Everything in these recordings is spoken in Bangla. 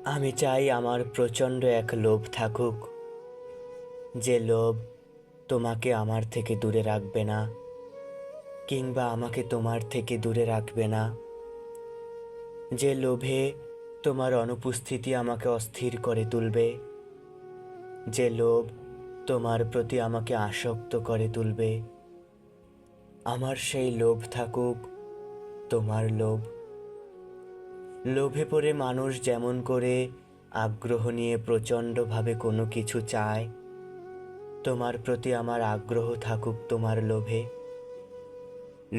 আমি চাই আমার প্রচণ্ড এক লোভ থাকুক, যে লোভ তোমাকে আমার থেকে দূরে রাখবে না, কিংবা আমাকে তোমার থেকে দূরে রাখবে না। যে লোভে তোমার অনুপস্থিতি আমাকে অস্থির করে তুলবে, যে লোভ তোমার প্রতি আমাকে আসক্ত করে তুলবে। আমার সেই লোভ থাকুক, তোমার লোভ। লোভে পড়ে মানুষ যেমন করে আগ্রহ নিয়ে প্রচণ্ডভাবে কোনো কিছু চায়, তোমার প্রতি আমার আগ্রহ থাকুক তোমার লোভে।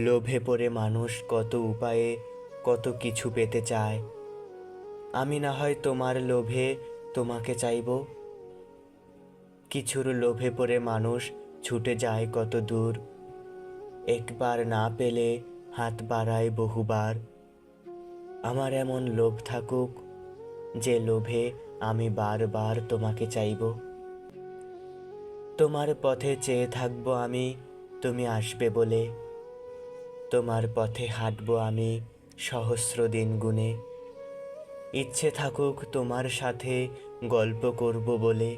লোভে পড়ে মানুষ কত উপায়ে কত কিছু পেতে চায়, আমি না হয় তোমার লোভে তোমাকে চাইব। কিছুর লোভে পড়ে মানুষ ছুটে যায় কত দূর, একবার না পেলে হাত বাড়ায় বহুবার। আমার এমন লোভ থাকুক, যে লোভে আমি বারবার তোমাকে চাইব। তোমার পথে চেয়ে থাকবো আমি, তুমি আসবে বলে। তোমার পথে হাঁটবো আমি সহস্র দিন গুনে। ইচ্ছে থাকুক তোমার সাথে গল্প করব বলে,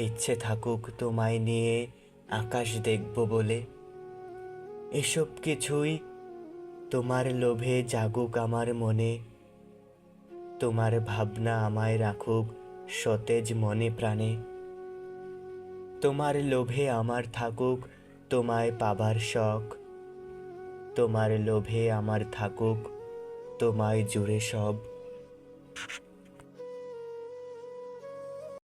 ইচ্ছে থাকুক তোমায় নিয়ে আকাশ দেখব বলে। এসব কিছুই তোমার লোভে জাগুক আমার মনে, তোমার ভাবনা আমায় রাখুক সতেজ মনে প্রাণে। তোমার লোভে আমার থাকুক তোমায় পাবার শখ, তোমার লোভে আমার থাকুক তোমায় জুড়ে সব।